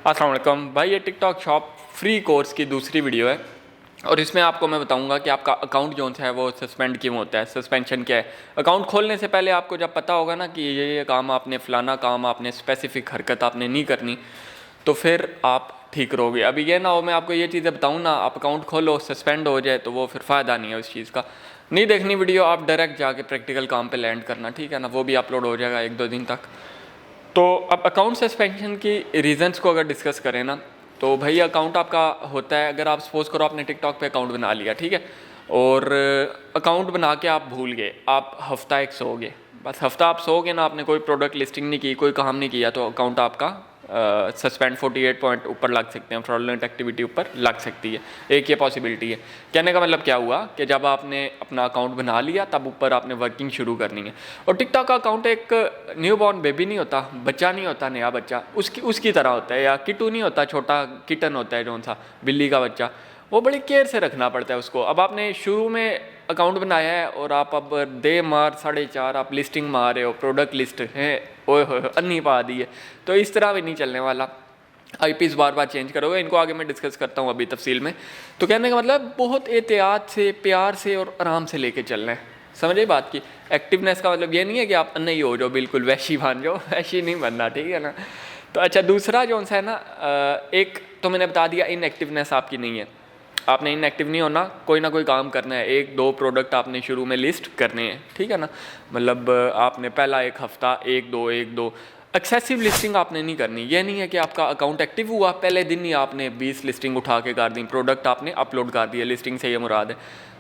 अस्सलाम वालेकुम भाई, ये टिकटॉक शॉप फ्री कोर्स की दूसरी वीडियो है और इसमें आपको मैं बताऊंगा कि आपका अकाउंट जो है वो सस्पेंड क्यों होता है, सस्पेंशन क्या है। अकाउंट खोलने से पहले आपको जब पता होगा ना कि ये काम आपने फ़लाना काम आपने स्पेसिफिक हरकत आपने नहीं करनी, तो फिर आप ठीक रहोगे। अभी ये ना हो मैं आपको ये चीज़ें बताऊँ ना, आप अकाउंट खोलो सस्पेंड हो जाए तो वो फिर फ़ायदा नहीं है उस चीज़ का। नहीं देखनी वीडियो, आप डायरेक्ट जाके प्रैक्टिकल काम पे लैंड करना, ठीक है ना। वो भी अपलोड हो जाएगा 1-2 दिन तक। तो अब अकाउंट सस्पेंशन की रीज़न्स को अगर डिस्कस करें ना, तो भाई अकाउंट आपका होता है, अगर आप सपोज़ करो आपने टिकटॉक पे अकाउंट बना लिया, ठीक है, और अकाउंट बना के आप भूल गए, आप हफ्ता एक सोओगे, बस हफ्ता आप सोओगे ना, आपने कोई प्रोडक्ट लिस्टिंग नहीं की, कोई काम नहीं किया, तो अकाउंट आपका सस्पेंड 48 पॉइंट ऊपर लग सकते हैं, फ्रॉडलेंट एक्टिविटी ऊपर लग सकती है। एक ये पॉसिबिलिटी है। कहने का मतलब क्या हुआ कि जब आपने अपना अकाउंट बना लिया तब ऊपर आपने वर्किंग शुरू करनी है। और टिकटॉक का अकाउंट एक न्यू बॉर्न बेबी नहीं होता, बच्चा नहीं होता, नया बच्चा उसकी तरह होता है, या किटू नहीं होता, छोटा किटन होता है जो सा बिल्ली का बच्चा, वो बड़ी केयर से रखना पड़ता है उसको। अब आपने शुरू में अकाउंट बनाया है और आप अब दे मार 4.5 आप लिस्टिंग मार रहे हो, प्रोडक्ट लिस्ट है, ओए हो अन्नी पा दी है, तो इस तरह भी नहीं चलने वाला। आईपीस बार बार चेंज करोगे, इनको आगे मैं डिस्कस करता हूँ अभी तफसील में। तो कहने का मतलब बहुत एहतियात से, प्यार से और आराम से लेके चलना है, समझे बात की। एक्टिवनेस का मतलब ये नहीं है कि आप नहीं हो जाओ, बिल्कुल वैशी बन जाओ, वैशी नहीं बनना, ठीक है ना। तो अच्छा, दूसरा जो है ना, एक तो मैंने बता दिया इनएक्टिवनेस आपकी नहीं है, आपने इनएक्टिव नहीं होना, कोई ना कोई काम करना है, 1-2 प्रोडक्ट आपने शुरू में लिस्ट करने हैं, ठीक है ना। मतलब आपने पहला एक हफ्ता 1-2 एक्सेसिव लिस्टिंग आपने नहीं करनी। ये नहीं है कि आपका अकाउंट एक्टिव हुआ पहले दिन ही आपने 20 लिस्टिंग उठा के कर दी, प्रोडक्ट आपने अपलोड कर दिया, लिस्टिंग से ये मुराद है।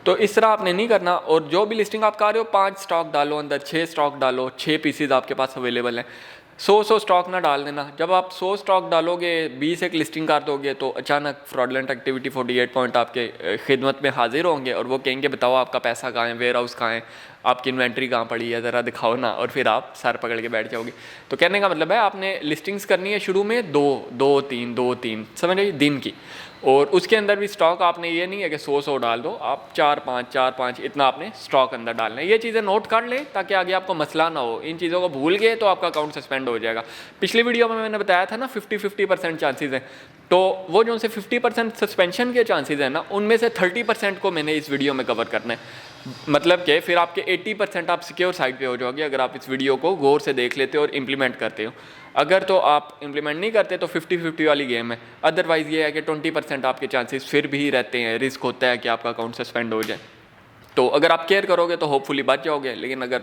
तो इस तरह आपने नहीं करना। और जो भी लिस्टिंग आप कर रहे हो, 5 स्टॉक डालो अंदर, 6 स्टॉक डालो, 6 पीसीज आपके पास अवेलेबल हैं। 100 स्टॉक ना डाल देना। जब आप 100 स्टॉक डालोगे, 20 एक लिस्टिंग कर दोगे, तो अचानक फ्रॉडलेंट एक्टिविटी 48 पॉइंट आपके खिदमत में हाजिर होंगे और वो कहेंगे बताओ आपका पैसा कहाँ है, वेयर हाउस कहाँ है, आपकी इन्वेंट्री कहाँ पड़ी है, ज़रा दिखाओ ना, और फिर आप सर पकड़ के बैठ जाओगे। तो कहने का मतलब है आपने लिस्टिंग्स करनी है शुरू में 2-3 समझ रही दिन की, और उसके अंदर भी स्टॉक आपने ये नहीं है कि 100 डाल दो, आप 4-5 इतना आपने स्टॉक अंदर डालना है। ये चीज़ें नोट कर लें ताकि आगे आपको मसला ना हो। इन चीज़ों को भूल गए तो आपका अकाउंट सस्पेंड हो जाएगा। पिछली वीडियो में मैंने बताया था ना 50% चांसेस हैं, तो वो जो उनसे 50% सस्पेंशन के चांसेस हैं ना, उनमें से 30% को मैंने इस वीडियो में कवर करना है। मतलब कि फिर आपके 80% आप सिक्योर साइड पे हो जाओगे अगर आप इस वीडियो को गौर से देख लेते हो और इम्प्लीमेंट करते हो। अगर तो आप इम्प्लीमेंट नहीं करते तो 50-50 वाली गेम है। अदरवाइज़ ये है कि 20% आपके चांसेस फिर भी रहते हैं, रिस्क होता है कि आपका अकाउंट सस्पेंड हो जाए। तो अगर आप केयर करोगे तो होपफुली बच जाओगे, लेकिन अगर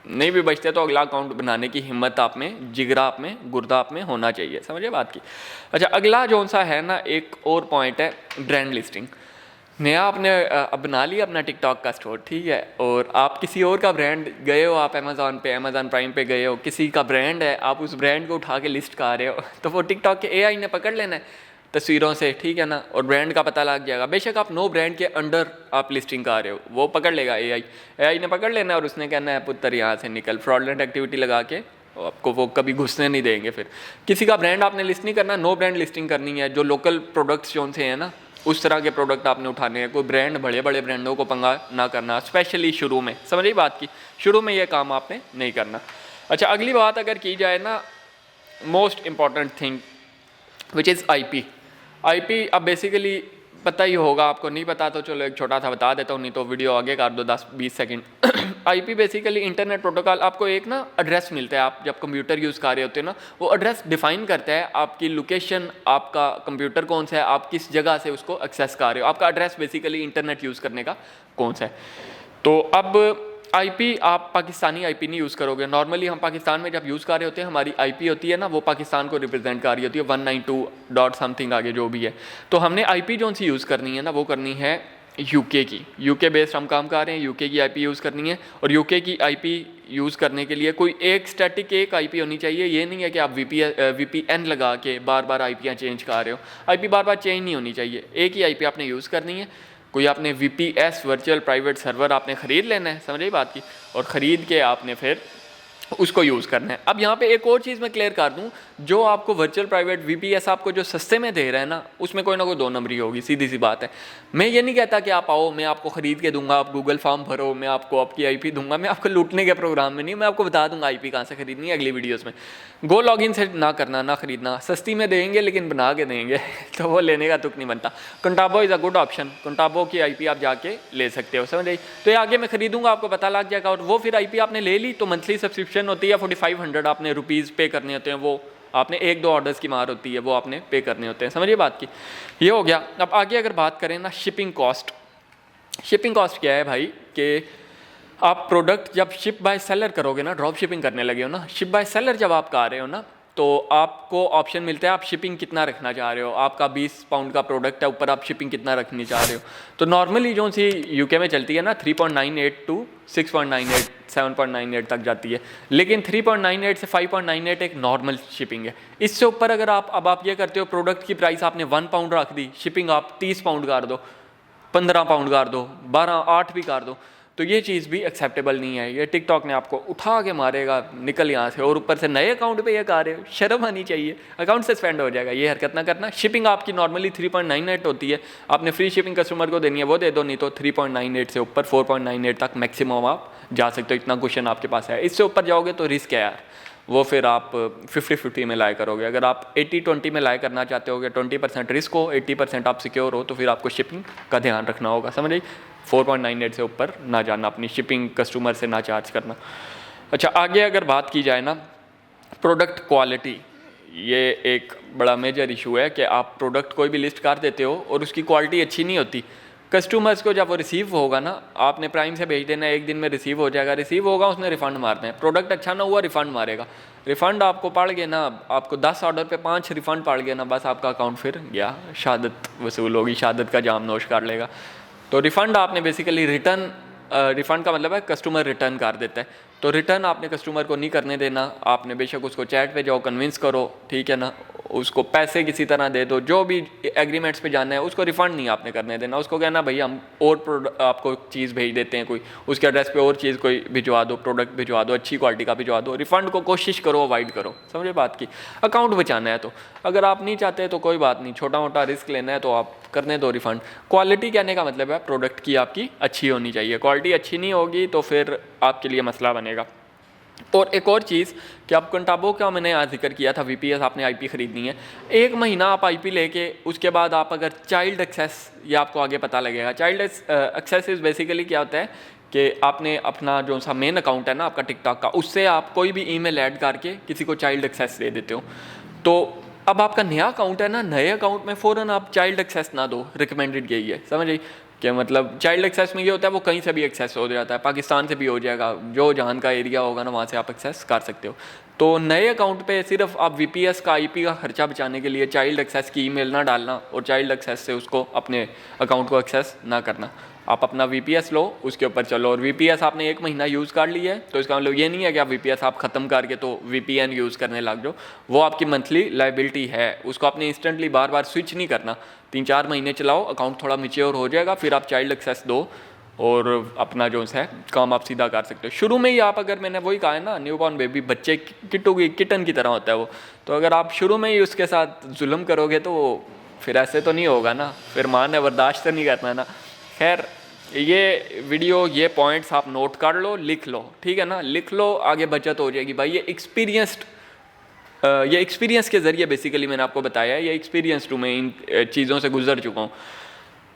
नहीं भी बचते तो अगला अकाउंट बनाने की हिम्मत आप में, जिगरा आप में, गुर्दा आप में होना चाहिए, समझिए बात की। अच्छा, अगला जो सा है ना, एक और पॉइंट है ब्रांड लिस्टिंग। नया आपने बना लिया अपना टिकटॉक का स्टोर, ठीक है, और आप किसी और का ब्रांड गए हो, आप अमेज़ॉन पे, अमेज़ॉन प्राइम पे गए हो, किसी का ब्रांड है, आप उस ब्रांड को उठा के लिस्ट कर रहे हो, तो वो टिकटॉक के एआई ने पकड़ लेना है तस्वीरों से, ठीक है ना, और ब्रांड का पता लग जाएगा। बेशक आप नो ब्रांड के अंडर आप लिस्टिंग कर रहे हो, वो पकड़ लेगा एआई ने पकड़ लेना है, और उसने कहना है पुत्र यहाँ से निकल, फ्रॉडलेंट एक्टिविटी लगा के आपको वो कभी घुसने नहीं देंगे। फिर किसी का ब्रांड आपने लिस्ट नहीं करना, नो ब्रांड लिस्टिंग करनी है। जो लोकल प्रोडक्ट्स जो से हैं ना, उस तरह के प्रोडक्ट आपने उठाने हैं। कोई ब्रांड, बड़े बड़े ब्रांडों को पंगा ना करना, स्पेशली शुरू में, समझिए बात की, शुरू में ये काम आपने नहीं करना। अच्छा, अगली बात अगर की जाए ना, most important thing which is IP. अब बेसिकली पता ही होगा, आपको नहीं पता तो चलो एक छोटा सा बता देता हूँ, नहीं तो वीडियो आगे कर दो 10-20 second. IP basically internet protocol, आपको एक ना एड्रेस मिलता है, आप जब कंप्यूटर यूज़ कर रहे होते हो ना, वो एड्रेस डिफाइन करता है आपकी लोकेशन, आपका कंप्यूटर कौन सा है, आप किस जगह से उसको एक्सेस कर रहे हो, आपका एड्रेस बेसिकली इंटरनेट यूज़ करने का कौन सा है। तो अब आईपी आप पाकिस्तानी आईपी नहीं यूज़ करोगे। नॉर्मली हम पाकिस्तान में जब यूज़ कर रहे होते हैं, हमारी आईपी होती है ना, वो पाकिस्तान को रिप्रेजेंट कर रही होती है, 192 डॉट समथिंग आगे जो भी है। तो हमने आईपी जो सी यूज़ करनी है ना, वो करनी है यूके की, यूके बेस्ड हम काम कर रहे हैं, यूके की आईपी यूज़ करनी है। और यूके की आईपी यूज़ करने के लिए कोई एक स्टैटिक एक आईपी होनी चाहिए। ये नहीं है कि आप वीपीएन लगा के बार बार आईपियाँ चेंज कर रहे हो, आईपी बार बार चेंज नहीं होनी चाहिए, एक ही आईपी आपने यूज़ करनी है। कोई आपने वीपीएस वर्चुअल प्राइवेट सर्वर आपने ख़रीद लेना है, समझिए बात की, और ख़रीद के आपने फिर उसको यूज़ करना है। अब यहाँ पे एक और चीज़ मैं क्लियर कर दूँ, जो आपको वर्चुअल प्राइवेट वीपीएस आपको जो सस्ते में दे रहे हैं ना, उसमें कोई ना कोई दो नंबरी होगी, सीधी सी बात है। मैं ये नहीं कहता कि आप आओ मैं आपको ख़रीद के दूंगा, आप गूगल फॉर्म भरो, मैं आपको आपकी आईपी दूंगा, मैं आपको लूटने के प्रोग्राम में नहीं, मैं आपको बता दूंगा आईपी कहाँ से खरीदनी है अगली वीडियोज़ में। गो लॉगिन से ना करना, ना खरीदना, सस्ती में देंगे लेकिन बना के देंगे तो वो लेने का तुक नहीं बनता। कंटाबो इज़ अ गुड ऑप्शन, कंटाबो की आईपी आप जाके ले सकते हो, समझ आई। तो ये आगे मैं खरीदूंगा, आपको पता लग जाएगा, और वो फिर आईपी आपने ले ली तो मंथली सब्सक्रिप्शन होती है 4500 आपने रुपीज़ पे करने होते हैं, वो आपने 1-2 ऑर्डर्स की मार होती है, वो आपने पे करने होते हैं, समझिए बात की। ये हो गया। अब आगे अगर बात करें ना शिपिंग कॉस्ट, शिपिंग कॉस्ट क्या है भाई कि आप प्रोडक्ट जब शिप बाय सेलर करोगे ना, ड्रॉप शिपिंग करने लगे हो ना, शिप बाय सेलर जब आप कर रहे हो ना, तो आपको ऑप्शन मिलता है आप शिपिंग कितना रखना चाह रहे हो। आपका 20 पाउंड का प्रोडक्ट है, ऊपर आप शिपिंग कितना रखनी चाह रहे हो। तो नॉर्मली जो सी यूके में चलती है ना 3.98 टू 6.98 7.98 तक जाती है, लेकिन 3.98 से 5.98 एक नॉर्मल शिपिंग है। इससे ऊपर अगर आप ये करते हो, प्रोडक्ट की प्राइस आपने 1 पाउंड रख दी, शिपिंग आप 30 पाउंड कर दो, 15 पाउंड कर दो, 12, 8 भी कर दो, तो ये चीज़ भी एक्सेप्टेबल नहीं है। ये टिकटॉक ने आपको उठा के मारेगा, निकल यहाँ से, और ऊपर से नए अकाउंट पे ये कर रहे हो, शर्म आनी चाहिए, अकाउंट सस्पेंड हो जाएगा। ये हरकत ना करना। शिपिंग आपकी नॉर्मली 3.98 होती है, आपने फ्री शिपिंग कस्टमर को देनी है, वो दे दो, नहीं तो 3.98 से ऊपर 4.98 तक मैक्सिमम आप जा सकते हो, इतना क्वेश्चन आपके पास है। इससे ऊपर जाओगे तो रिस्क है यार, वो फिर आप 50-50 में लाए करोगे। अगर आप 80-20 में लाए करना चाहते हो, 20% रिस्क हो, 80% आप सिक्योर हो, तो फिर आपको शिपिंग का ध्यान रखना होगा, समझ आई। 4.98 से ऊपर ना जाना, अपनी शिपिंग कस्टमर से ना चार्ज करना। अच्छा, आगे अगर बात की जाए ना, प्रोडक्ट क्वालिटी, ये एक बड़ा मेजर इशू है कि आप प्रोडक्ट कोई भी लिस्ट कर देते हो और उसकी क्वालिटी अच्छी नहीं होती। कस्टमर्स को जब वो रिसीव होगा ना, आपने प्राइम से भेज देना, एक दिन में रिसीव हो जाएगा, रिसीव होगा उसने रिफ़ंड मारना है। प्रोडक्ट अच्छा ना हुआ, रिफ़ंड मारेगा। रिफ़ंड आपको पड़ गया ना, आपको 10 ऑर्डर पे 5 रिफ़ंड पड़ गया ना, बस आपका अकाउंट फिर गया, शहादत वसूल होगी, शहादत का जाम नोश कर लेगा। तो रिफ़ंड आपने बेसिकली रिटर्न, रिफ़ंड का मतलब है कस्टमर रिटर्न कर देता है, तो रिटर्न आपने कस्टमर को नहीं करने देना। आपने बेशक उसको चैट पे जाओ, कन्विंस करो, ठीक है ना, उसको पैसे किसी तरह दे दो, जो भी एग्रीमेंट्स पे जाना है, उसको रिफ़ंड नहीं आपने करने देना। उसको कहना भैया हम और आपको चीज़ भेज देते हैं, कोई उसके एड्रेस पे और चीज़ कोई भिजवा दो, प्रोडक्ट भिजवा दो, अच्छी क्वालिटी का भिजवा दो। रिफ़ंड को कोशिश करो अवॉइड करो, समझे बात की। अकाउंट बचाना है तो, अगर आप नहीं चाहते तो कोई बात नहीं, छोटा मोटा रिस्क लेना है तो आप करने दो रिफ़ंड। क्वालिटी कहने का मतलब है प्रोडक्ट की आपकी अच्छी होनी चाहिए, क्वालिटी अच्छी नहीं होगी तो फिर आपके लिए मसला बनेगा। और एक और चीज़ कि आप कंटाबो का मैंने आज जिक्र किया था, वीपीएस आपने आईपी ख़रीदनी है, 1 महीना आप आईपी लेके उसके बाद आप अगर चाइल्ड एक्सेस, ये आपको आगे पता लगेगा। चाइल्ड एक्सेस इज़ बेसिकली क्या होता है कि आपने अपना जो सा मेन अकाउंट है ना आपका टिकटॉक का, उससे आप कोई भी ईमेल ऐड करके किसी को चाइल्ड एक्सेस दे देते हो। तो अब आपका नया अकाउंट है ना, नए अकाउंट में फ़ौरन आप चाइल्ड एक्सेस ना दो, रिकमेंडेड यही है, समझ आई। क्या मतलब चाइल्ड एक्सेस में ये होता है वो कहीं से भी एक्सेस हो जाता है, पाकिस्तान से भी हो जाएगा, जो जहां का एरिया होगा ना वहाँ से आप एक्सेस कर सकते हो। तो नए अकाउंट पे सिर्फ आप वीपीएस का आईपी का खर्चा बचाने के लिए चाइल्ड एक्सेस की ईमेल ना डालना और चाइल्ड एक्सेस से उसको अपने अकाउंट को एक्सेस ना करना। आप अपना वीपीएस लो, उसके ऊपर चलो। और वीपीएस आपने 1 महीना यूज़ कर लिया है तो इसका मतलब ये नहीं है कि आप वीपीएस आप ख़त्म करके तो वीपीएन यूज़ करने लग जाओ। वो आपकी मंथली लाइबिलिटी है, उसको आपने इंस्टेंटली बार बार स्विच नहीं करना। 3-4 महीने चलाओ, अकाउंट थोड़ा मैच्योर हो जाएगा, फिर आप चाइल्ड एक्सेस दो और अपना जो है काम आप सीधा कर सकते हो। शुरू में ही आप, अगर मैंने वही कहा है ना, न्यूबॉर्न बेबी बच्चे किटन की तरह होता है वो, तो अगर आप शुरू में ही उसके साथ जुल्म करोगे तो फिर ऐसे तो नहीं होगा ना, फिर माँ ने बर्दाश्त तो नहीं करना ना। खैर, ये वीडियो, ये पॉइंट्स आप नोट कर लो, लिख लो, ठीक है ना, लिख लो, आगे बचत हो जाएगी भाई। ये एक्सपीरियंस के ज़रिए बेसिकली मैंने आपको बताया है, ये एक्सपीरियंस टू, मैं इन चीज़ों से गुजर चुका हूँ।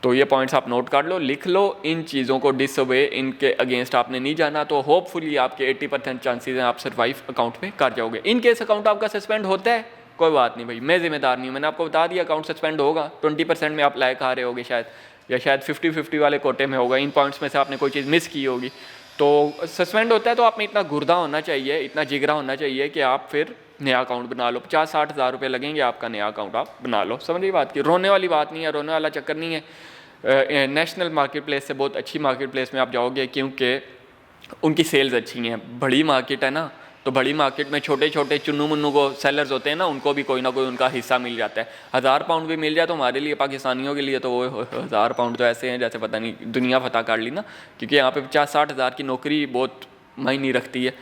तो ये पॉइंट्स आप नोट कर लो, लिख लो, इन चीज़ों को डिसओबे, इनके अगेंस्ट आपने नहीं जाना, तो होपफुली आपके 80% चांसेस हैं आप सर्वाइव अकाउंट पे कर जाओगे। इन केस अकाउंट आपका सस्पेंड होता है, कोई बात नहीं भाई, मैं जिम्मेदार नहीं हूँ, मैंने आपको बता दिया अकाउंट सस्पेंड होगा, 20% में आप लायक आ रहे होगे शायद, या शायद 50-50 वाले कोटे में होगा, इन पॉइंट्स में से आपने कोई चीज़ मिस की होगी, तो सस्पेंड होता है। तो आप में इतना गुर्दा होना चाहिए, इतना जिगरा होना चाहिए कि आप फिर नया अकाउंट बना लो। 50-60 हज़ार रुपये लगेंगे, आपका नया अकाउंट आप बना लो, समझिए बात की। रोने वाली बात नहीं है, रोने वाला चक्कर नहीं है। नेशनल मार्केट प्लेस से बहुत अच्छी मार्केट प्लेस में आप जाओगे, क्योंकि उनकी सेल्स अच्छी हैं। बड़ी मार्केट है ना, तो बड़ी मार्केट में छोटे छोटे चुन्नू मुन्नू को सेलर्स होते हैं ना, उनको भी कोई ना कोई उनका हिस्सा मिल जाता है। 1000 पाउंड भी मिल जाए तो हमारे लिए, पाकिस्तानियों के लिए तो वो 1000 पाउंड तो ऐसे हैं जैसे पता नहीं दुनिया फतह कर ली ना, क्योंकि यहाँ पे 50-60 हज़ार की नौकरी बहुत मायने रखती है।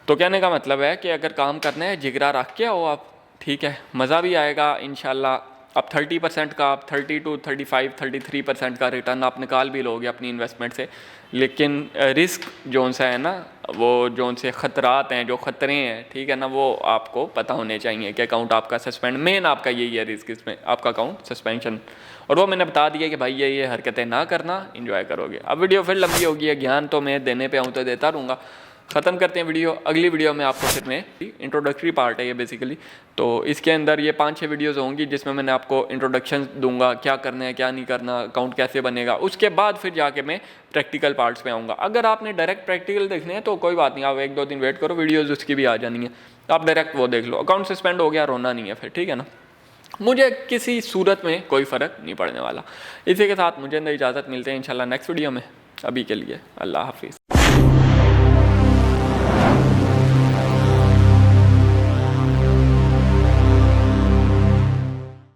तो कहने का मतलब है कि अगर काम करना है जिगरा रख के आओ आप, ठीक है, मज़ा भी आएगा इंशाल्लाह। आप 30% का, आप 30 to 35 33% का रिटर्न आप निकाल भी लोगे अपनी इन्वेस्टमेंट से। लेकिन रिस्क जोन सा है ना, वो जोन से ख़तरात हैं, जो ख़तरे हैं, ठीक है ना, वो आपको पता होने चाहिए कि अकाउंट आपका सस्पेंड, मेन आपका यही है रिस्क इसमें, आपका अकाउंट सस्पेंशन। और वो मैंने बता दिया कि भाई ये हरकतें ना करना, इंजॉय करोगे। अब वीडियो फिर लंबी होगी है, ज्ञान तो मैं देने पे आऊँ तो देता रहूँगा। ख़त्म करते हैं वीडियो, अगली वीडियो में आपको फिर मैं इंट्रोडक्टरी पार्ट है ये बेसिकली, तो इसके अंदर ये 5-6 वीडियोज़ होंगी जिसमें मैंने आपको इंट्रोडक्शन दूंगा, क्या करना है क्या नहीं करना, अकाउंट कैसे बनेगा। उसके बाद फिर जाके मैं प्रैक्टिकल पार्ट्स पे आऊँगा। अगर आपने डायरेक्ट प्रैक्टिकल देखने हैं तो कोई बात नहीं, आप 1-2 दिन वेट करो, वीडियोज़ उसकी भी आ जानी है, आप डायरेक्ट वो देख लो। अकाउंट सस्पेंड हो गया, रोना नहीं है फिर, ठीक है ना। मुझे किसी सूरत में कोई फ़र्क नहीं पड़ने वाला। इसी के साथ मुझे इजाज़त, मिलते हैं इंशाल्लाह नेक्स्ट वीडियो में। अभी के लिए अल्लाह हाफिज़।